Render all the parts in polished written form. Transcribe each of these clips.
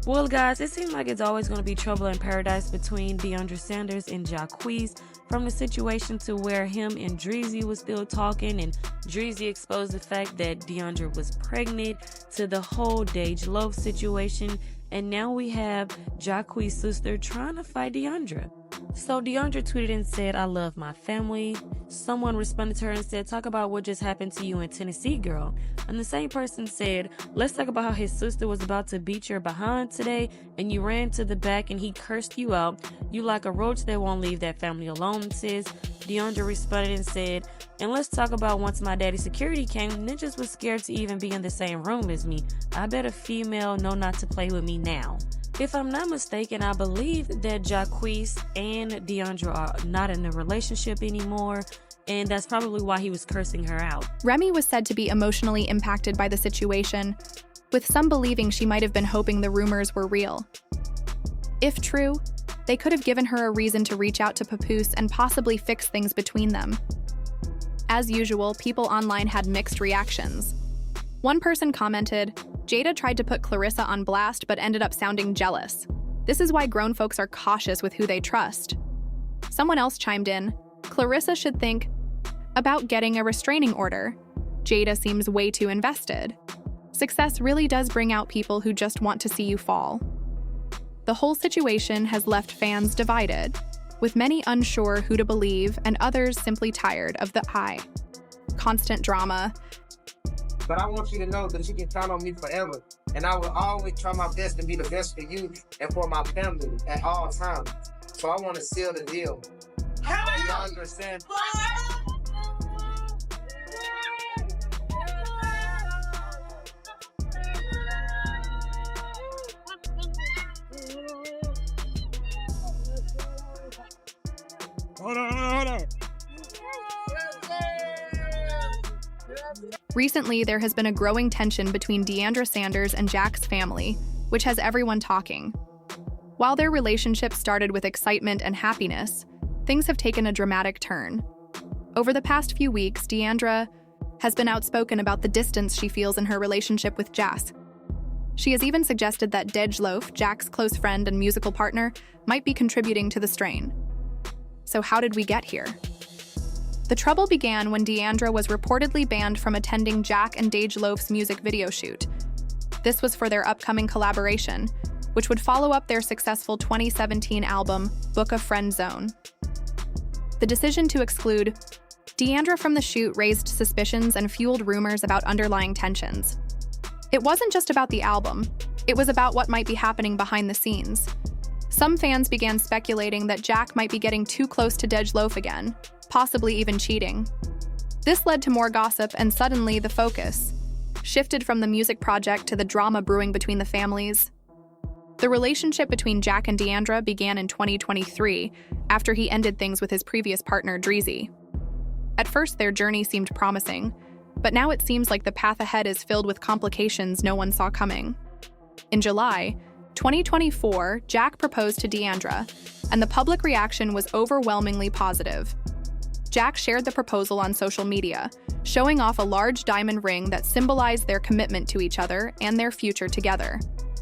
Well, guys, it seems like it's always going to be trouble in paradise between Deiondra Sanders and Jacquees, from the situation to where him and Dreezy was still talking, and Dreezy exposed the fact that Deiondra was pregnant, to the whole Dej Loaf situation, and now we have Jacquees' sister trying to fight Deiondra. So Deiondra tweeted and said, "I love my family." Someone responded to her and said, "Talk about what just happened to you in Tennessee, girl." And the same person said, "Let's talk about how his sister was about to beat your behind today and you ran to the back and he cursed you out. You like a roach that won't leave that family alone, sis." Deiondra responded and said, "And let's talk about once my daddy's security came, ninjas was scared to even be in the same room as me. I bet a female know not to play with me now." If I'm not mistaken, I believe that Jacquees and Deiondra are not in a relationship anymore, and that's probably why he was cursing her out. Remy was said to be emotionally impacted by the situation, with some believing she might have been hoping the rumors were real. If true, they could have given her a reason to reach out to Papoose and possibly fix things between them. As usual, people online had mixed reactions. One person commented, "Jada tried to put Clarissa on blast but ended up sounding jealous. This is why grown folks are cautious with who they trust." Someone else chimed in, "Clarissa should think about getting a restraining order. Jada seems way too invested. Success really does bring out people who just want to see you fall." The whole situation has left fans divided, with many unsure who to believe and others simply tired of the constant drama. But I want you to know that you can count on me forever. And I will always try my best to be the best for you and for my family at all times. So I want to seal the deal. You understand? Hold on. Recently, there has been a growing tension between Deiondra Sanders and Jack's family, which has everyone talking. While their relationship started with excitement and happiness, things have taken a dramatic turn. Over the past few weeks, Deiondra has been outspoken about the distance she feels in her relationship with Jack. She has even suggested that Dej Loaf, Jack's close friend and musical partner, might be contributing to the strain. So how did we get here? The trouble began when Deiondra was reportedly banned from attending Jack and Dej Loaf's music video shoot. This was for their upcoming collaboration, which would follow up their successful 2017 album, Book of Friend Zone. The decision to exclude Deiondra from the shoot raised suspicions and fueled rumors about underlying tensions. It wasn't just about the album, it was about what might be happening behind the scenes. Some fans began speculating that Jack might be getting too close to Dej Loaf again, possibly even cheating. This led to more gossip, and suddenly the focus shifted from the music project to the drama brewing between the families. The relationship between Jack and Deiondra began in 2023, after he ended things with his previous partner, Dreezy. At first, their journey seemed promising, but now it seems like the path ahead is filled with complications no one saw coming. In July 2024, Jack proposed to Deiondra, and the public reaction was overwhelmingly positive. Jack shared the proposal on social media, showing off a large diamond ring that symbolized their commitment to each other and their future together.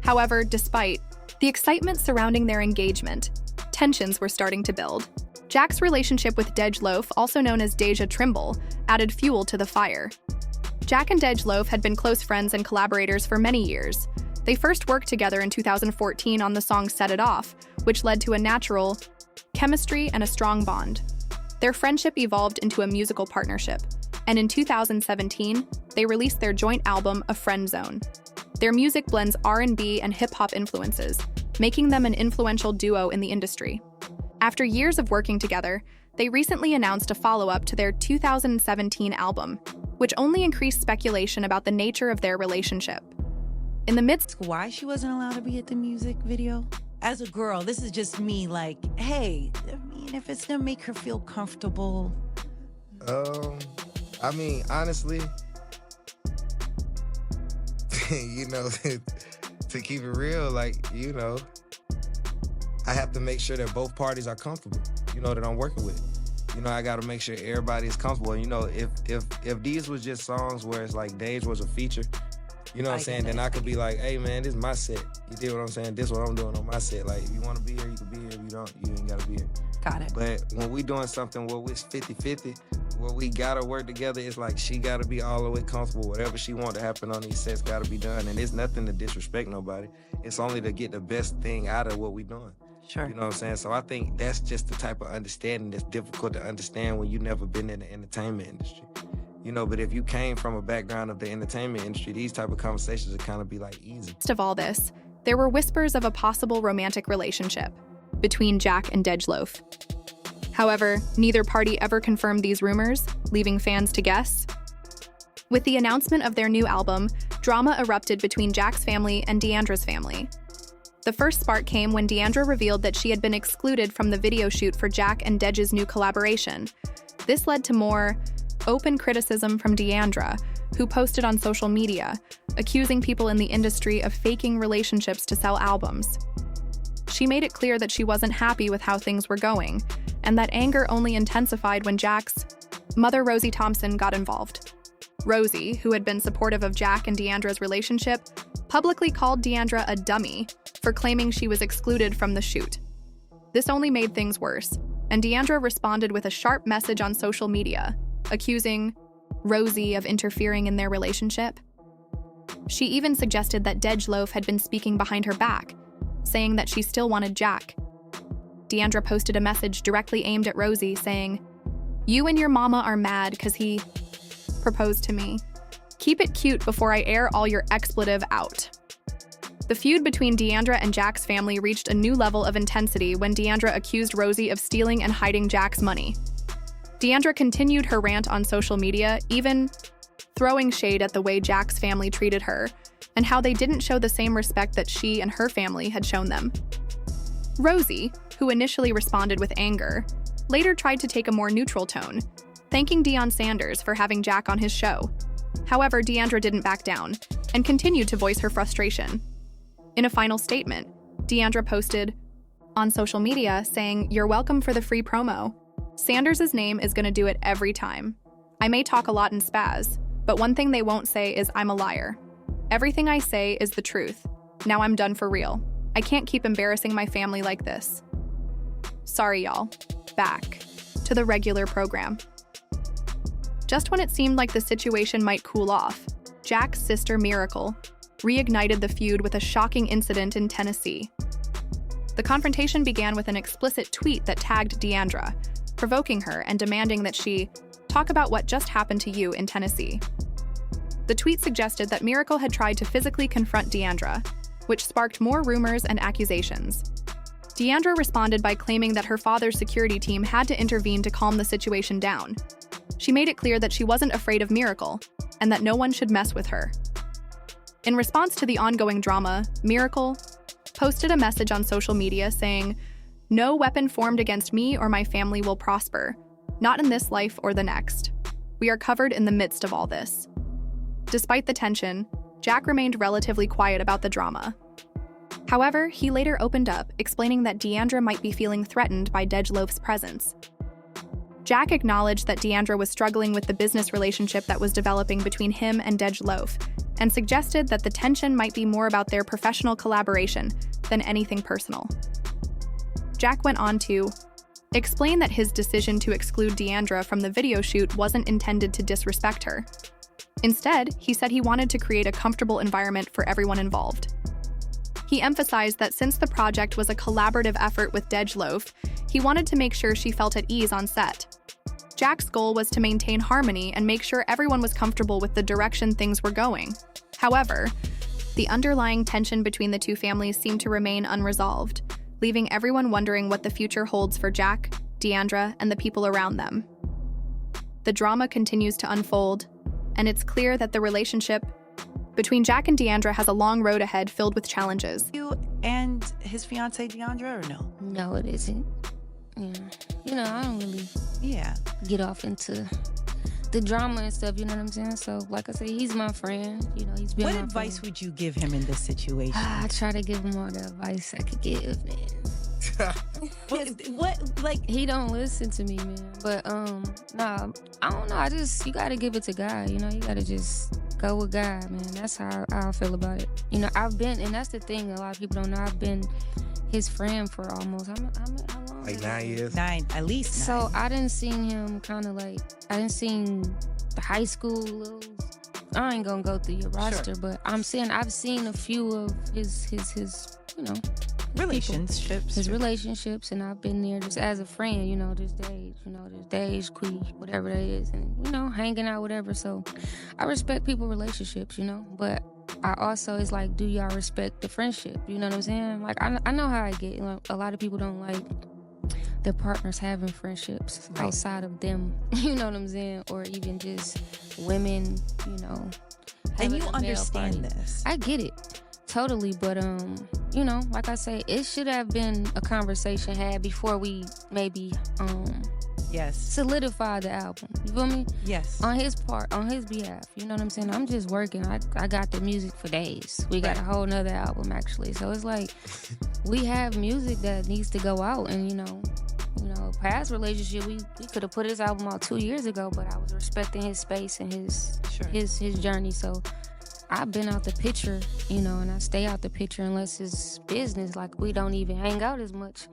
However, despite the excitement surrounding their engagement, tensions were starting to build. Jack's relationship with Dej Loaf, also known as Deja Trimble, added fuel to the fire. Jack and Dej Loaf had been close friends and collaborators for many years. They first worked together in 2014 on the song Set It Off, which led to a natural chemistry and a strong bond. Their friendship evolved into a musical partnership, and in 2017, they released their joint album, A Friend Zone. Their music blends R&B and hip-hop influences, making them an influential duo in the industry. After years of working together, they recently announced a follow-up to their 2017 album, which only increased speculation about the nature of their relationship. In the midst why she wasn't allowed to be at the music video? As a girl, this is just me, like, hey, I mean, if it's gonna make her feel comfortable. I mean, honestly, you know, to keep it real, like, you know, I have to make sure that both parties are comfortable, you know, that I'm working with. You know, I gotta make sure everybody is comfortable. You know, if these was just songs where it's like Dej was a feature, You know what I'm saying? Then I could be like, hey, man, this is my set. You dig what I'm saying? This is what I'm doing on my set. Like, if you want to be here, you can be here. If you don't, you ain't got to be here. Got it. But when we doing something where it's 50-50, where we got to work together, it's like she got to be all the way comfortable. Whatever she want to happen on these sets got to be done. And it's nothing to disrespect nobody. It's only to get the best thing out of what we doing. Sure. You know what I'm saying? So I think that's just the type of understanding that's difficult to understand when you never been in the entertainment industry. You know, but if you came from a background of the entertainment industry, these type of conversations would kind of be like easy. Midst of all this, there were whispers of a possible romantic relationship between Jack and Dejloaf. However, neither party ever confirmed these rumors, leaving fans to guess. With the announcement of their new album, drama erupted between Jack's family and Deiondра's family. The first spark came when Deiondra revealed that she had been excluded from the video shoot for Jack and Dej's new collaboration. This led to more open criticism from Deiondra, who posted on social media, accusing people in the industry of faking relationships to sell albums. She made it clear that she wasn't happy with how things were going, and that anger only intensified when Jack's mother, Rosie Thompson, got involved. Rosie, who had been supportive of Jack and Deiondra's relationship, publicly called Deiondra a dummy for claiming she was excluded from the shoot. This only made things worse, and Deiondra responded with a sharp message on social media, accusing Rosie of interfering in their relationship. She even suggested that Dejloaf had been speaking behind her back, saying that she still wanted Jack. Deiondra posted a message directly aimed at Rosie, saying, "You and your mama are mad because he proposed to me. Keep it cute before I air all your expletive out." The feud between Deiondra and Jack's family reached a new level of intensity when Deiondra accused Rosie of stealing and hiding Jack's money. Deiondra continued her rant on social media, even throwing shade at the way Jack's family treated her and how they didn't show the same respect that she and her family had shown them. Rosie, who initially responded with anger, later tried to take a more neutral tone, thanking Deiondra Sanders for having Jack on his show. However, Deiondra didn't back down and continued to voice her frustration. In a final statement, Deiondra posted on social media saying, "You're welcome for the free promo. Sanders' name is gonna do it every time. I may talk a lot in spaz, but one thing they won't say is I'm a liar. Everything I say is the truth. Now I'm done for real. I can't keep embarrassing my family like this. Sorry, y'all. Back to the regular program." Just when it seemed like the situation might cool off, Jack's sister Miracle reignited the feud with a shocking incident in Tennessee. The confrontation began with an explicit tweet that tagged Deiondra, provoking her and demanding that she talk about what just happened to you in Tennessee. The tweet suggested that Miracle had tried to physically confront Deiondra, which sparked more rumors and accusations. Deiondra responded by claiming that her father's security team had to intervene to calm the situation down. She made it clear that she wasn't afraid of Miracle and that no one should mess with her. In response to the ongoing drama, Miracle posted a message on social media saying, "No weapon formed against me or my family will prosper, not in this life or the next. We are covered in the midst of all this." Despite the tension, Jack remained relatively quiet about the drama. However, he later opened up, explaining that Deiondra might be feeling threatened by Dejloaf's presence. Jack acknowledged that Deiondra was struggling with the business relationship that was developing between him and Dejloaf, and suggested that the tension might be more about their professional collaboration than anything personal. Jack went on to explain that his decision to exclude Deiondra from the video shoot wasn't intended to disrespect her. Instead, he said he wanted to create a comfortable environment for everyone involved. He emphasized that since the project was a collaborative effort with Dejloaf, he wanted to make sure she felt at ease on set. Jack's goal was to maintain harmony and make sure everyone was comfortable with the direction things were going. However, the underlying tension between the two families seemed to remain unresolved, leaving everyone wondering what the future holds for Jack, Deiondra, and the people around them. The drama continues to unfold, and it's clear that the relationship between Jack and Deiondra has a long road ahead filled with challenges. You and his fiancée Deiondra, or no? No, it isn't. Yeah. You know, I don't really get off into the drama and stuff, you know what I'm saying? So, like I said, he's my friend. You know, he's been What my advice friend. would you give him in this situation? I try to give him all the advice I could give, man. What, like... He don't listen to me, man. But, nah, I don't know. You gotta give it to God, you know? You gotta just Go with God, man. That's how I feel about it. You know, I've been, and that's the thing a lot of people don't know, I've been his friend for almost, how long? Like 9 years? At least 9. So I didn't seen him kind of like, I didn't seen the high school little, I ain't gonna go through your roster, but I'm saying I've seen a few of his you know, relationships. His relationships, and I've been there just as a friend, you know, this Dage, Quee, whatever that is, and, you know, hanging out, whatever. So I respect people's relationships, you know, but I also, it's like, do y'all respect the friendship? You know what I'm saying? Like, I know how I get. You know, a lot of people don't like their partners having friendships outside of them, you know what I'm saying? Or even just women, you know. And you understand this. I get it. Totally, but you know, like I say, it should have been a conversation had before we maybe solidify the album. You feel me? Yes. On his part, on his behalf. You know what I'm saying? I'm just working. I got the music for days. We got a whole nother album actually. So it's like we have music that needs to go out, and you know, past relationship, we could have put his album out 2 years ago, but I was respecting his space and his journey. So I've been out the picture, you know, and I stay out the picture unless it's business. Like, we don't even hang out as much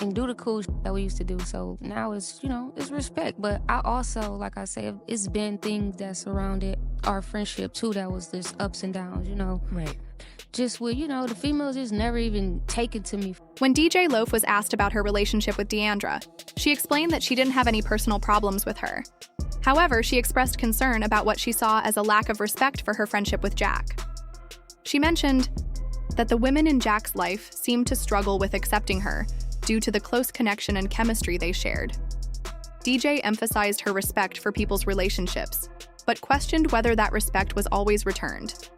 and do the cool shit that we used to do. So now it's, you know, it's respect. But I also, like I say, it's been things that surrounded our friendship too that was just ups and downs, you know. Right. Just with, you know, the females just never even taken to me. When DJ Loaf was asked about her relationship with Deiondra, she explained that she didn't have any personal problems with her. However, she expressed concern about what she saw as a lack of respect for her friendship with Jack. She mentioned that the women in Jack's life seemed to struggle with accepting her due to the close connection and chemistry they shared. DJ emphasized her respect for people's relationships, but questioned whether that respect was always returned.